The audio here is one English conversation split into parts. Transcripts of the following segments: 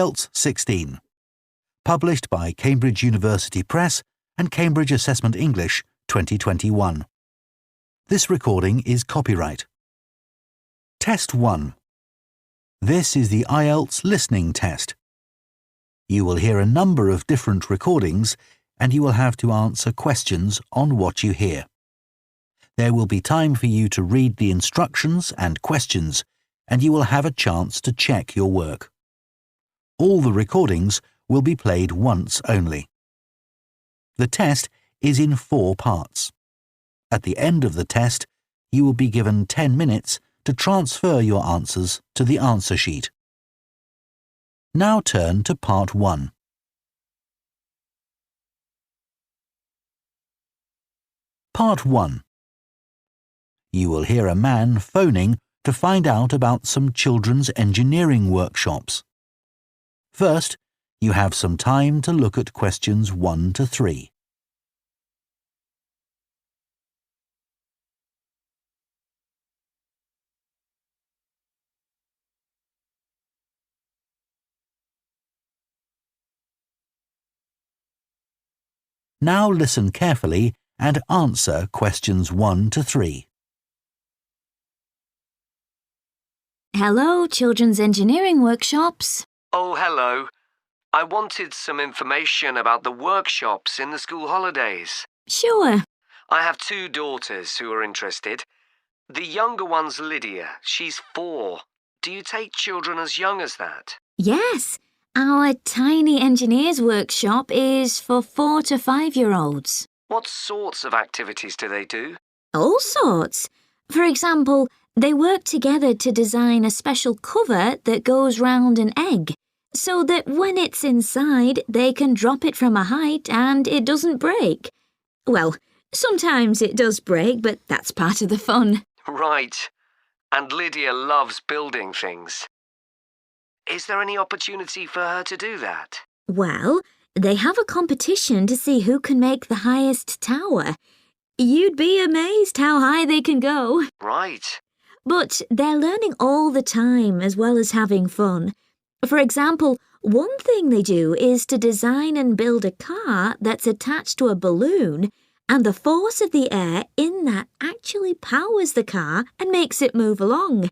Ielts 16. Published by Cambridge University Press and Cambridge Assessment English 2021. This recording is copyright. Test 1. This is the Ielts listening test. You will hear a number of different recordings and you will have to answer questions on what you hear. There will be time for you to read the instructions and questions, and you will have a chance to check your work. All the recordings will be played once only. The test is in 4 parts. At the end of the test, you will be given 10 minutes to transfer your answers to the answer sheet. Now turn to Part 1. Part 1. You will hear a man phoning to find out about some children's engineering workshops. First, you have some time to look at questions 1 to 3. Now listen carefully and answer questions 1 to 3. Hello, Children's Engineering Workshops. Oh, hello. I wanted some information about the workshops in the school holidays. Sure. I have 2 daughters who are interested. The younger one's Lydia. She's 4. Do you take children as young as that? Yes, our tiny engineers workshop is for 4 to 5-year-olds. What sorts of activities do they do? All sorts. For example, they work together to design a special cover that goes round an egg, so that when it's inside, they can drop it from a height and it doesn't break. Well, sometimes it does break, but that's part of the fun. Right. And Lydia loves building things. Is there any opportunity for her to do that? Well, they have a competition to see who can make the highest tower. You'd be amazed how high they can go. Right. But they're learning all the time as well as having fun. For example, one thing they do is to design and build a car that's attached to a balloon, and the force of the air in that actually powers the car and makes it move along.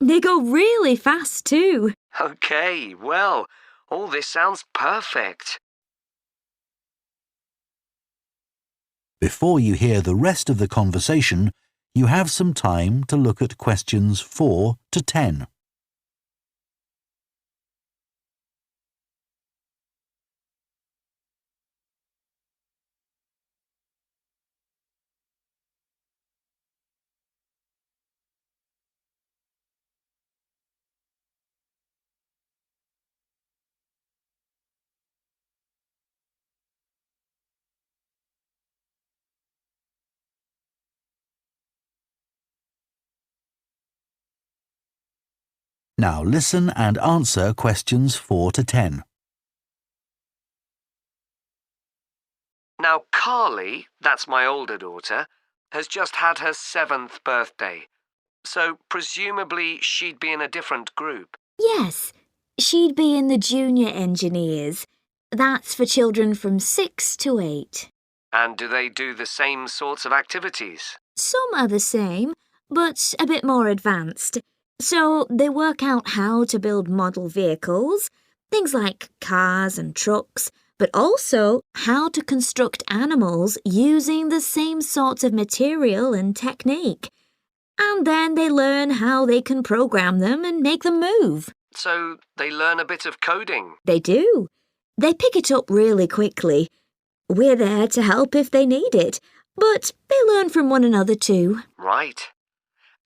They go really fast too. Okay, well, all this sounds perfect. Before you hear the rest of the conversation, you have some time to look at questions 4 to 10. Now listen and answer questions 4 to 10. Now, Carly, that's my older daughter, has just had her 7th birthday. So, presumably, she'd be in a different group. Yes, she'd be in the junior engineers. That's for children from 6 to 8. And do they do the same sorts of activities? Some are the same, but a bit more advanced. So they work out how to build model vehicles, things like cars and trucks, but also how to construct animals using the same sorts of material and technique. And then they learn how they can program them and make them move. So they learn a bit of coding? They do. They pick it up really quickly. We're there to help if they need it, but they learn from one another too. Right.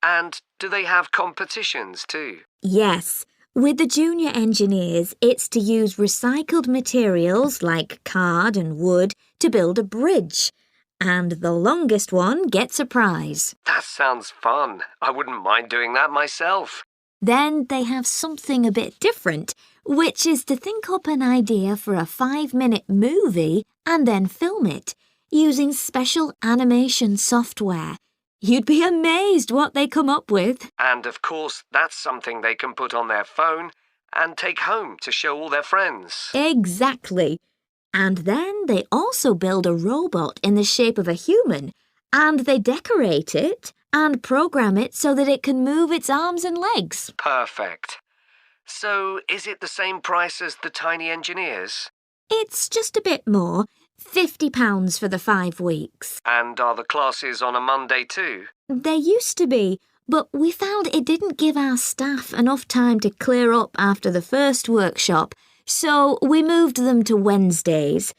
And do they have competitions too? Yes. With the junior engineers, it's to use recycled materials like card and wood to build a bridge. And the longest one gets a prize. That sounds fun. I wouldn't mind doing that myself. Then they have something a bit different, which is to think up an idea for a 5-minute movie and then film it using special animation software. You'd be amazed what they come up with. And of course, that's something they can put on their phone and take home to show all their friends. Exactly. And then they also build a robot in the shape of a human, and they decorate it and program it so that it can move its arms and legs. Perfect. So, is it the same price as the tiny engineers? It's just a bit more, £50 for the 5 weeks. And are the classes on a Monday too? They used to be, but we found it didn't give our staff enough time to clear up after the first workshop, so we moved them to Wednesdays.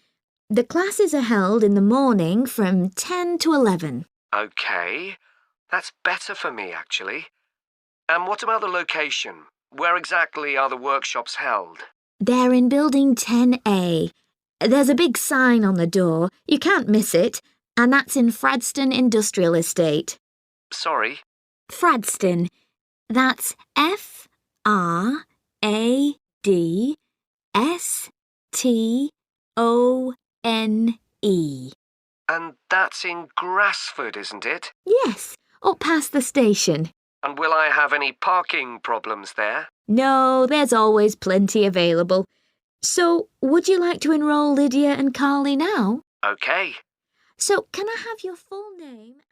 The classes are held in the morning from 10 to 11. OK. That's better for me, actually. And what about the location? Where exactly are the workshops held? They're in Building 10A. There's a big sign on the door. You can't miss it. And that's in Fradston Industrial Estate. Sorry? Fradston. That's F-R-A-D-S-T-O-N-E. And that's in Grassford, isn't it? Yes, up past the station. And will I have any parking problems there? No, there's always plenty available. So, would you like to enrol Lydia and Carly now? OK. So, can I have your full name?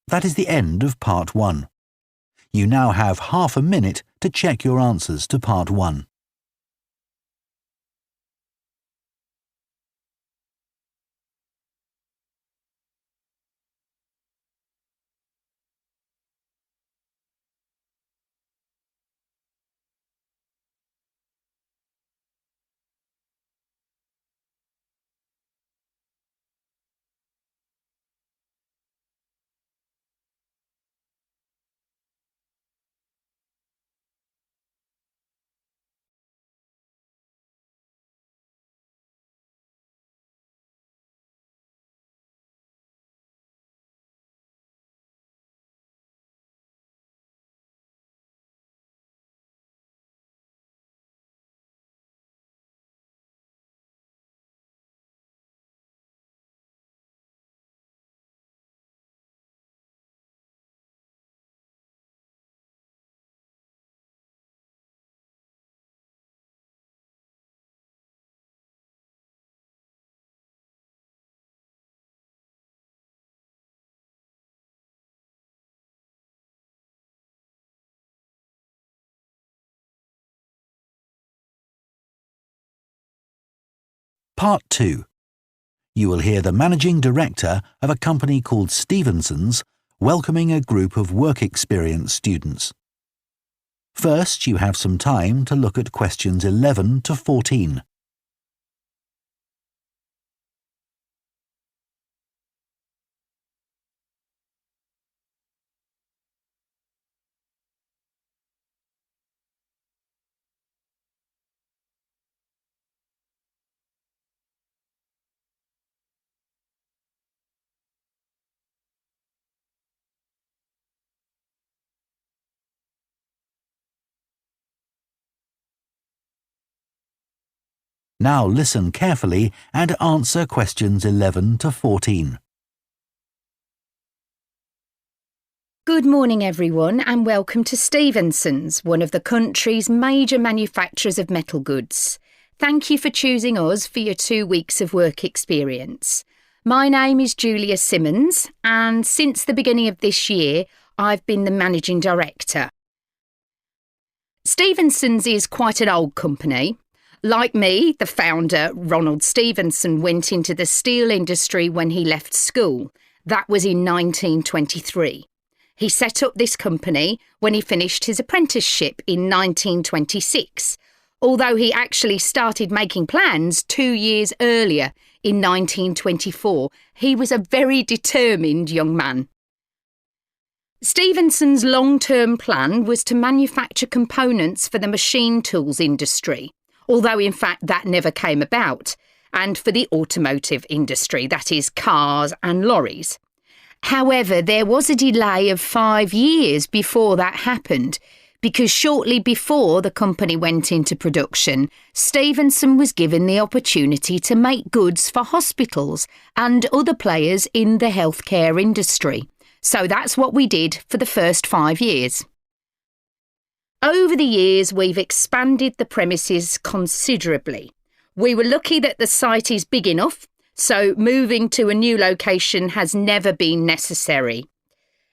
That is the end of Part 1. You now have half a minute to check your answers to Part 1. Part 2. You will hear the managing director of a company called Stevenson's welcoming a group of work experience students. First, you have some time to look at questions 11 to 14. Now listen carefully and answer questions 11 to 14. Good morning everyone and welcome to Stevenson's, one of the country's major manufacturers of metal goods. Thank you for choosing us for your 2 weeks of work experience. My name is Julia Simmons and since the beginning of this year I've been the managing director. Stevenson's is quite an old company. Like me, the founder, Ronald Stevenson, went into the steel industry when he left school. That was in 1923. He set up this company when he finished his apprenticeship in 1926, although he actually started making plans 2 years earlier, in 1924. He was a very determined young man. Stevenson's long-term plan was to manufacture components for the machine tools industry, although in fact that never came about, and for the automotive industry, that is cars and lorries. However, there was a delay of 5 years before that happened, because shortly before the company went into production, Stevenson was given the opportunity to make goods for hospitals and other players in the healthcare industry. So that's what we did for the first 5 years. Over the years, we've expanded the premises considerably. We were lucky that the site is big enough, so moving to a new location has never been necessary.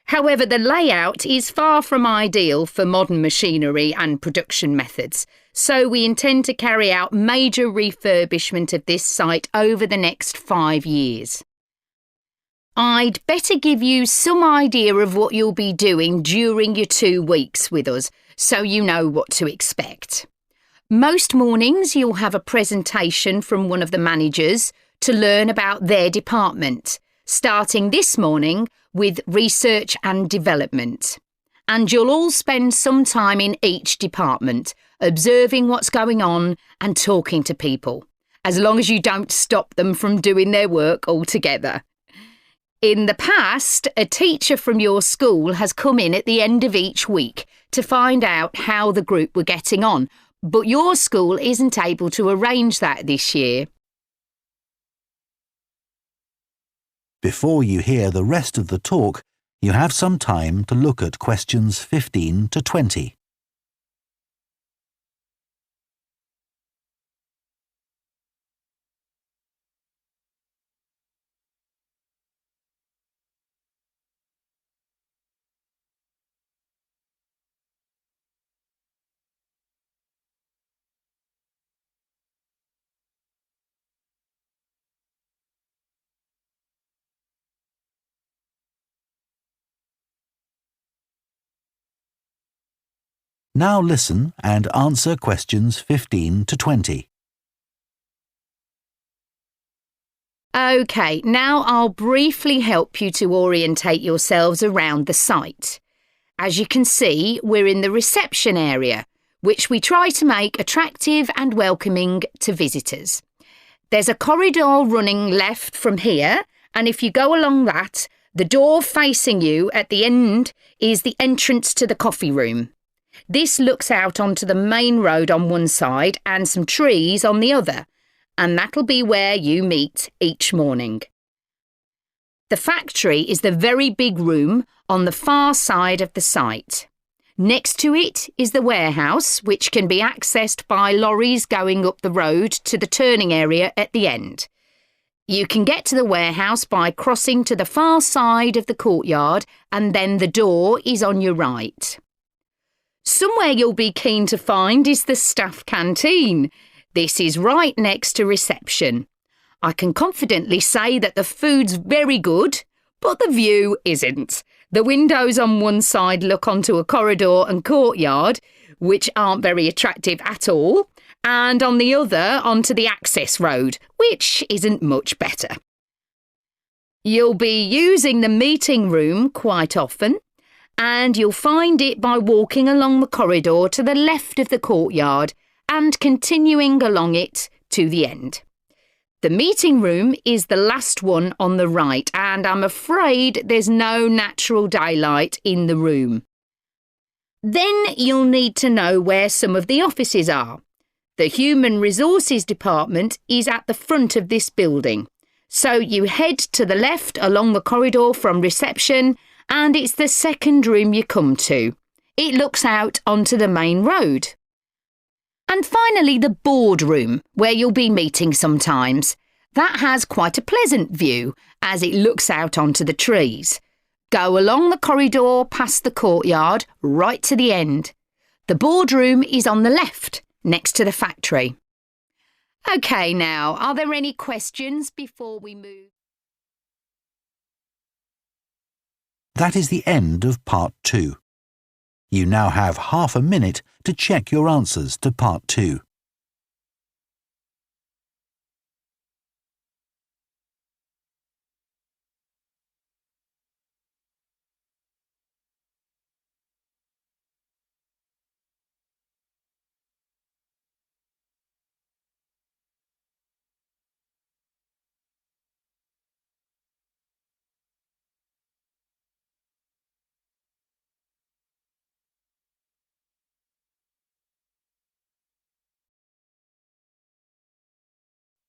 However, the layout is far from ideal for modern machinery and production methods, so we intend to carry out major refurbishment of this site over the next 5 years. I'd better give you some idea of what you'll be doing during your 2 weeks with us, so you know what to expect. Most mornings you'll have a presentation from one of the managers to learn about their department, starting this morning with research and development. And you'll all spend some time in each department, observing what's going on and talking to people, as long as you don't stop them from doing their work altogether. In the past, a teacher from your school has come in at the end of each week to find out how the group were getting on, but your school isn't able to arrange that this year. Before you hear the rest of the talk, you have some time to look at questions 15 to 20. Now listen and answer questions 15 to 20. OK, now I'll briefly help you to orientate yourselves around the site. As you can see, we're in the reception area, which we try to make attractive and welcoming to visitors. There's a corridor running left from here, and if you go along that, the door facing you at the end is the entrance to the coffee room. This looks out onto the main road on one side and some trees on the other, and that'll be where you meet each morning. The factory is the very big room on the far side of the site. Next to it is the warehouse, which can be accessed by lorries going up the road to the turning area at the end. You can get to the warehouse by crossing to the far side of the courtyard, and then the door is on your right. Somewhere you'll be keen to find is the staff canteen. This is right next to reception. I can confidently say that the food's very good, but the view isn't. The windows on one side look onto a corridor and courtyard, which aren't very attractive at all, and on the other onto the access road, which isn't much better. You'll be using the meeting room quite often, and you'll find it by walking along the corridor to the left of the courtyard and continuing along it to the end. The meeting room is the last one on the right, and I'm afraid there's no natural daylight in the room. Then you'll need to know where some of the offices are. The Human Resources Department is at the front of this building, so you head to the left along the corridor from reception, and it's the second room you come to. It looks out onto the main road. And finally, the boardroom, where you'll be meeting sometimes. That has quite a pleasant view, as it looks out onto the trees. Go along the corridor past the courtyard, right to the end. The boardroom is on the left, next to the factory. OK, now, are there any questions before we move? That is the end of Part 2. You now have half a minute to check your answers to Part 2.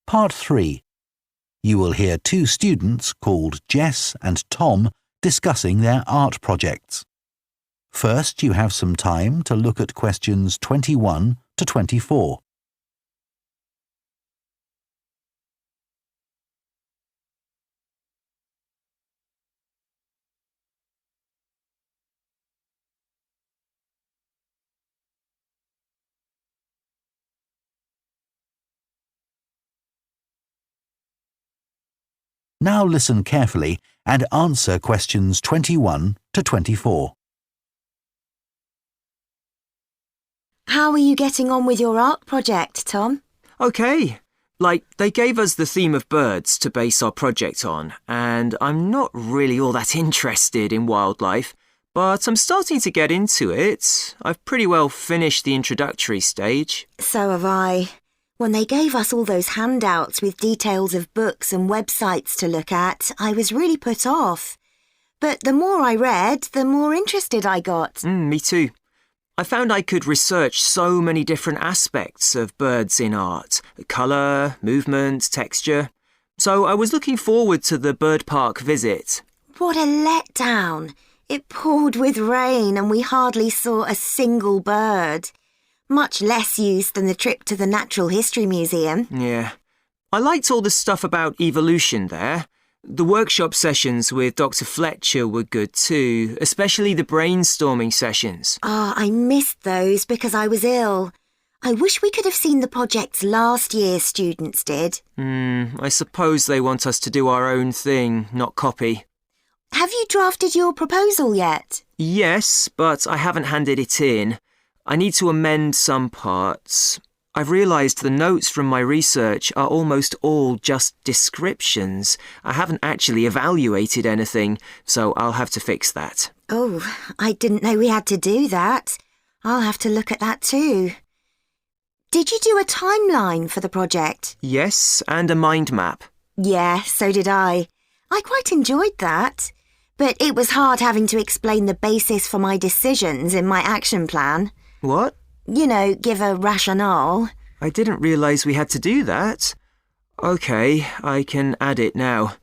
Part 3. You will hear 2 students called Jess and Tom discussing their art projects. First, you have some time to look at questions 21 to 24. Now listen carefully and answer questions 21 to 24. How are you getting on with your art project, Tom? Okay. They gave us the theme of birds to base our project on, and I'm not really all that interested in wildlife, but I'm starting to get into it. I've pretty well finished the introductory stage. So have I. When they gave us all those handouts with details of books and websites to look at, I was really put off. But the more I read, the more interested I got. Me too. I found I could research so many different aspects of birds in art. Colour, movement, texture. So I was looking forward to the bird park visit. What a letdown. It poured with rain and we hardly saw a single bird. Much less use than the trip to the Natural History Museum. Yeah. I liked all the stuff about evolution there. The workshop sessions with Dr. Fletcher were good too, especially the brainstorming sessions. I missed those because I was ill. I wish we could have seen the projects last year's students did. I suppose they want us to do our own thing, not copy. Have you drafted your proposal yet? Yes, but I haven't handed it in. I need to amend some parts. I've realised the notes from my research are almost all just descriptions. I haven't actually evaluated anything, so I'll have to fix that. Oh, I didn't know we had to do that. I'll have to look at that too. Did you do a timeline for the project? Yes, and a mind map. Yeah, so did I. I quite enjoyed that. But it was hard having to explain the basis for my decisions in my action plan. What? You know, give a rationale. I didn't realise we had to do that. OK, I can add it now.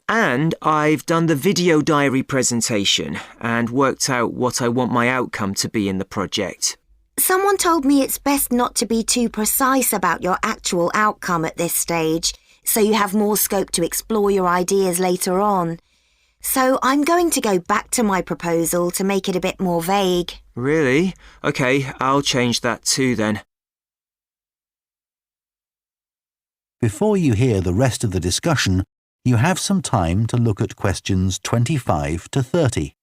And I've done the video diary presentation and worked out what I want my outcome to be in the project. Someone told me it's best not to be too precise about your actual outcome at this stage, so you have more scope to explore your ideas later on. So I'm going to go back to my proposal to make it a bit more vague. Really? OK, I'll change that too then. Before you hear the rest of the discussion, you have some time to look at questions 25 to 30.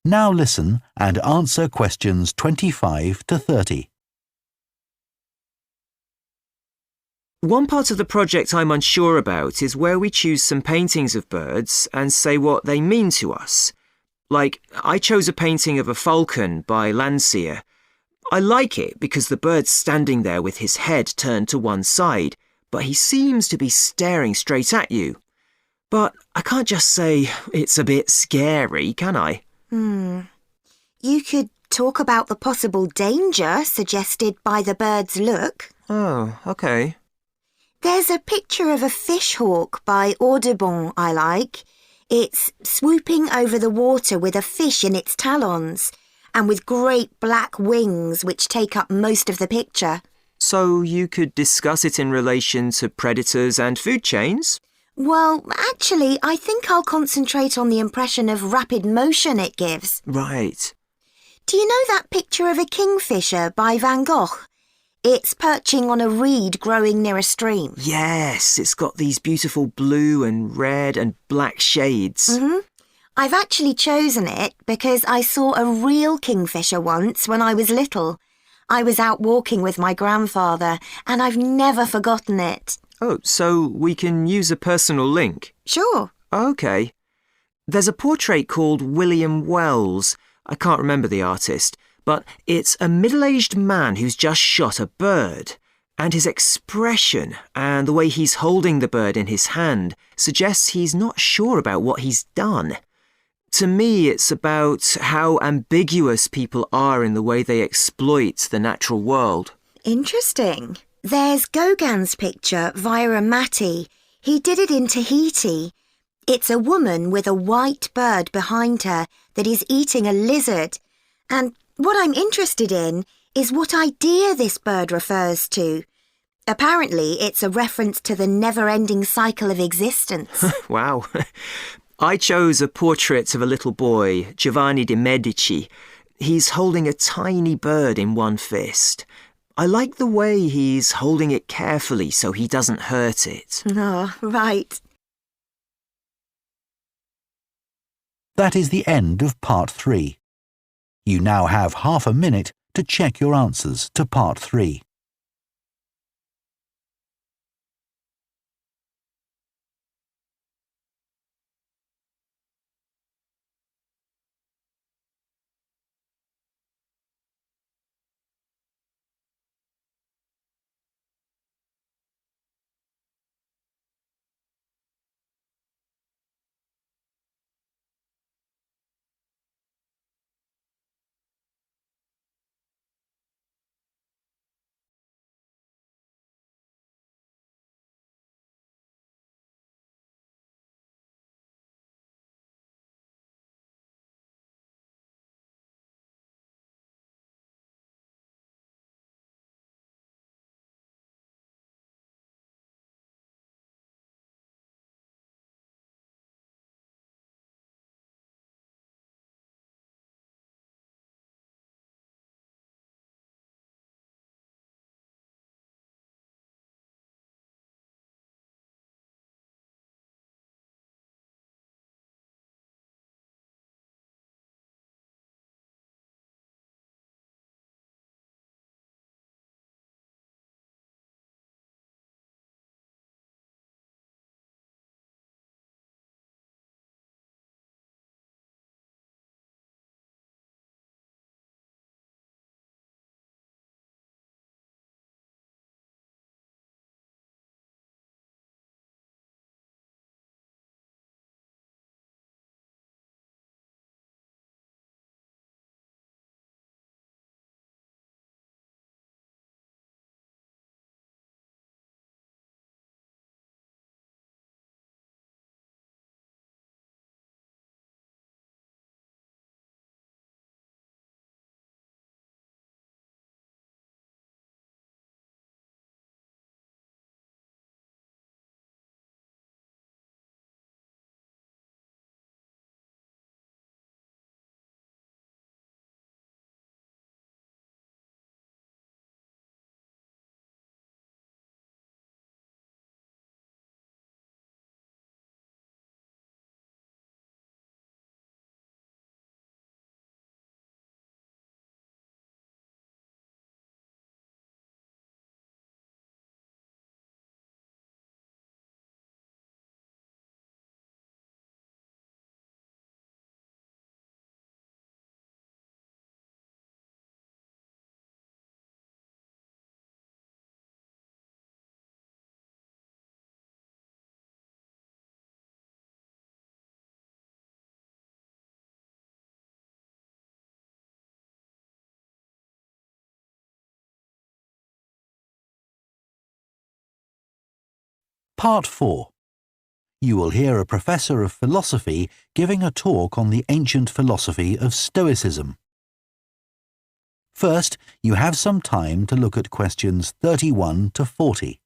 Now listen and answer questions 25 to 30. One part of the project I'm unsure about is where we choose some paintings of birds and say what they mean to us. I chose a painting of a falcon by Landseer. I like it because the bird's standing there with his head turned to one side, but he seems to be staring straight at you. But I can't just say it's a bit scary, can I? You could talk about the possible danger suggested by the bird's look. Oh, OK. There's a picture of a fishhawk by Audubon I like. It's swooping over the water with a fish in its talons and with great black wings which take up most of the picture. So you could discuss it in relation to predators and food chains? Well, actually, I think I'll concentrate on the impression of rapid motion it gives. Right. Do you know that picture of a kingfisher by Van Gogh? It's perching on a reed growing near a stream. Yes, it's got these beautiful blue and red and black shades. I've actually chosen it because I saw a real kingfisher once when I was little. I was out walking with my grandfather and I've never forgotten it. Oh, so we can use a personal link? Sure. OK. There's a portrait called William Wells. I can't remember the artist, but it's a middle-aged man who's just shot a bird. And his expression and the way he's holding the bird in his hand suggests he's not sure about what he's done. To me, it's about how ambiguous people are in the way they exploit the natural world. Interesting. There's Gauguin's picture via a Matty. He did it in Tahiti. It's a woman with a white bird behind her that is eating a lizard. And what I'm interested in is what idea this bird refers to. Apparently, it's a reference to the never-ending cycle of existence. Wow. I chose a portrait of a little boy, Giovanni de' Medici. He's holding a tiny bird in one fist. I like the way he's holding it carefully so he doesn't hurt it. Oh, right. That is the end of Part 3. You now have half a minute to check your answers to Part 3. Part 4. You will hear a professor of philosophy giving a talk on the ancient philosophy of Stoicism. First, you have some time to look at questions 31 to 40.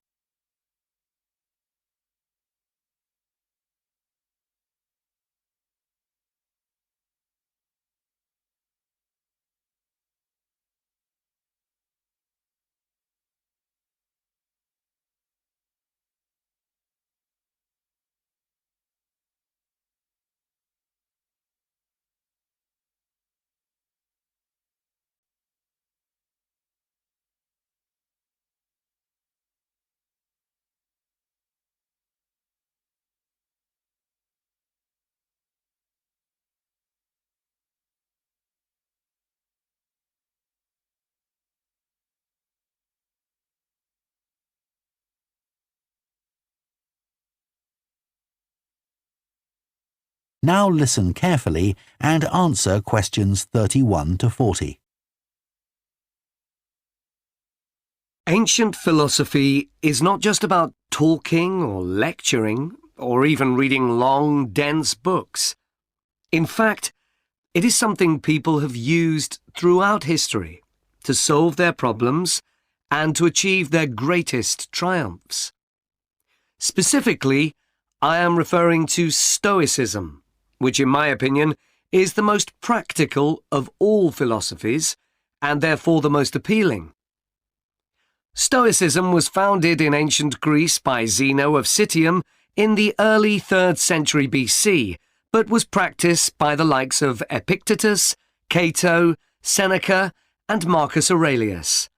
Now listen carefully and answer questions 31 to 40. Ancient philosophy is not just about talking or lecturing or even reading long, dense books. In fact, it is something people have used throughout history to solve their problems and to achieve their greatest triumphs. Specifically, I am referring to Stoicism, which in my opinion is the most practical of all philosophies and therefore the most appealing. Stoicism was founded in ancient Greece by Zeno of Citium in the early 3rd century BC, but was practiced by the likes of Epictetus, Cato, Seneca, and Marcus Aurelius.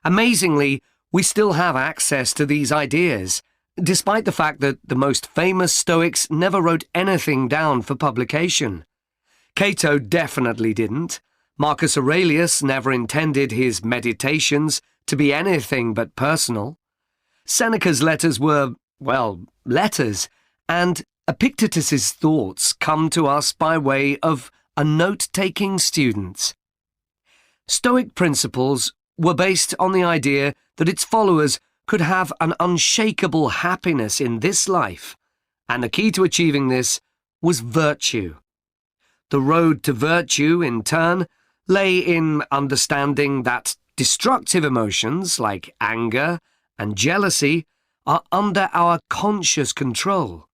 Amazingly, we still have access to these ideas, despite the fact that the most famous Stoics never wrote anything down for publication. Cato definitely didn't. Marcus Aurelius never intended his meditations to be anything but personal. Seneca's letters were, well, letters, and Epictetus's thoughts come to us by way of a note-taking student. Stoic principles were based on the idea that its followers could have an unshakable happiness in this life, and the key to achieving this was virtue. The road to virtue, in turn, lay in understanding that destructive emotions like anger and jealousy are under our conscious control.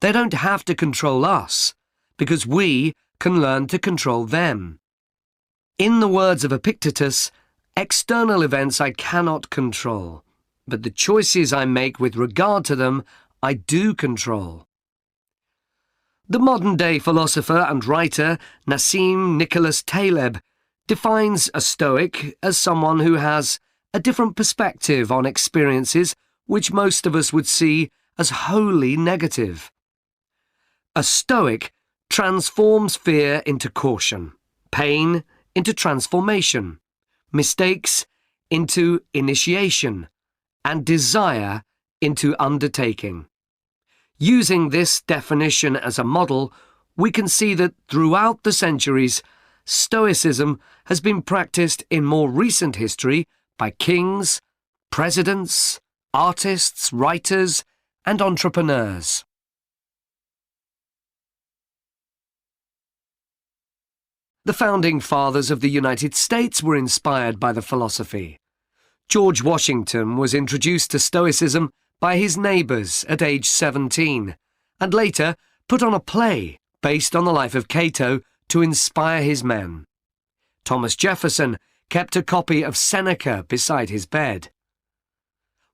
They don't have to control us, because we can learn to control them. In the words of Epictetus, external events I cannot control, but the choices I make with regard to them I do control. The modern-day philosopher and writer Nassim Nicholas Taleb defines a Stoic as someone who has a different perspective on experiences which most of us would see as wholly negative. A Stoic transforms fear into caution, pain into transformation, mistakes into initiation, and desire into undertaking. Using this definition as a model, we can see that throughout the centuries, Stoicism has been practiced in more recent history by kings, presidents, artists, writers, and entrepreneurs. The founding fathers of the United States were inspired by the philosophy. George Washington was introduced to Stoicism by his neighbours at age 17, and later put on a play based on the life of Cato to inspire his men. Thomas Jefferson kept a copy of Seneca beside his bed.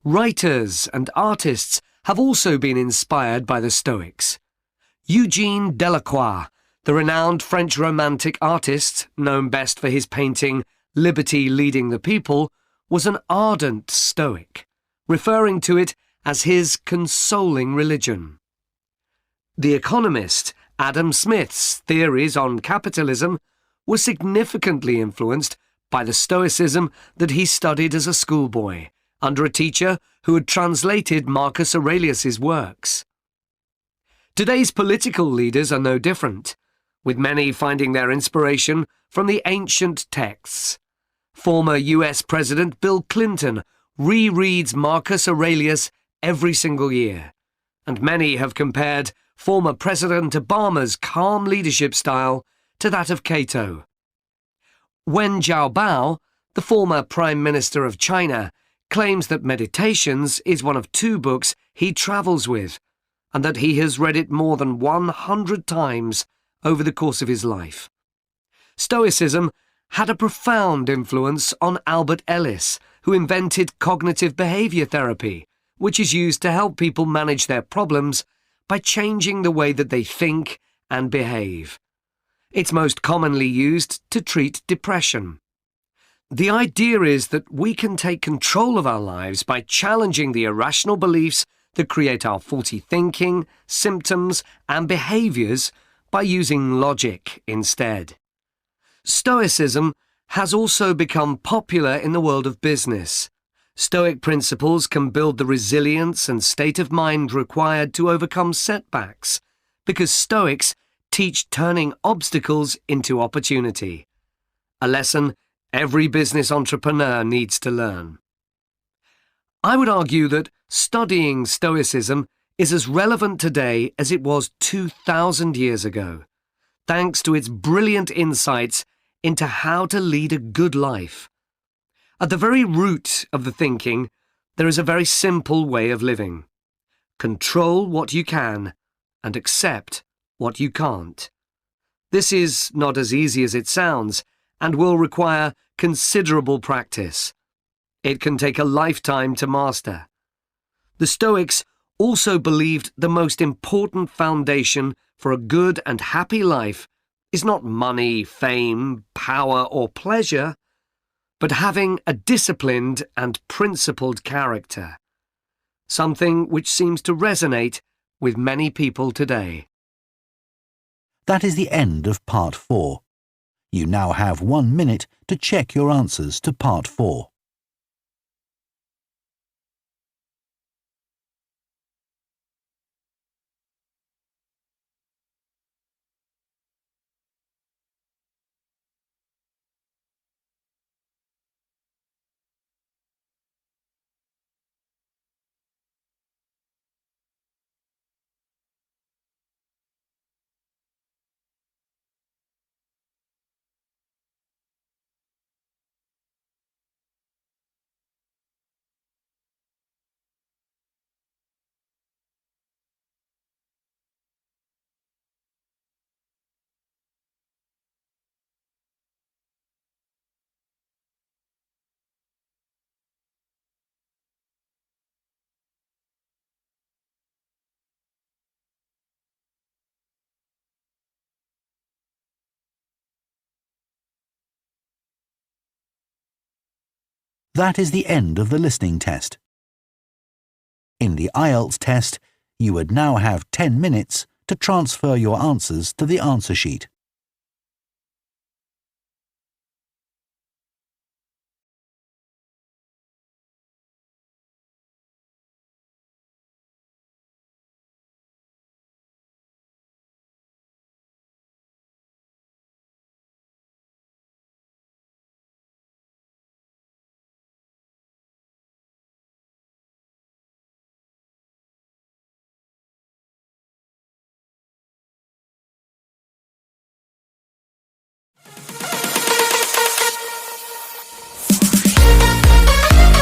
Writers and artists have also been inspired by the Stoics. Eugene Delacroix, the renowned French Romantic artist, known best for his painting Liberty Leading the People, was an ardent Stoic, referring to it as his consoling religion. The economist Adam Smith's theories on capitalism were significantly influenced by the Stoicism that he studied as a schoolboy, under a teacher who had translated Marcus Aurelius's works. Today's political leaders are no different, with many finding their inspiration from the ancient texts. Former US President Bill Clinton rereads Marcus Aurelius every single year, and many have compared former President Obama's calm leadership style to that of Cato. Wen Jiabao, the former Prime Minister of China, claims that Meditations is one of 2 books he travels with, and that he has read it more than 100 times over the course of his life. Stoicism had a profound influence on Albert Ellis, who invented cognitive behavior therapy, which is used to help people manage their problems by changing the way that they think and behave. It's most commonly used to treat depression. The idea is that we can take control of our lives by challenging the irrational beliefs that create our faulty thinking, symptoms, and behaviors by using logic instead. Stoicism has also become popular in the world of business. Stoic principles can build the resilience and state of mind required to overcome setbacks, because Stoics teach turning obstacles into opportunity, a lesson every business entrepreneur needs to learn. I would argue that studying Stoicism is as relevant today as it was 2,000 years ago, thanks to its brilliant insights into how to lead a good life. At the very root of the thinking, there is a very simple way of living. Control what you can and accept what you can't. This is not as easy as it sounds and will require considerable practice. It can take a lifetime to master. The Stoics also believed the most important foundation for a good and happy life is not money, fame, power, or pleasure, but having a disciplined and principled character, something which seems to resonate with many people today. That is the end of Part 4. You now have 1 minute to check your answers to Part 4. That is the end of the listening test. In the Ielts test, you would now have 10 minutes to transfer your answers to the answer sheet.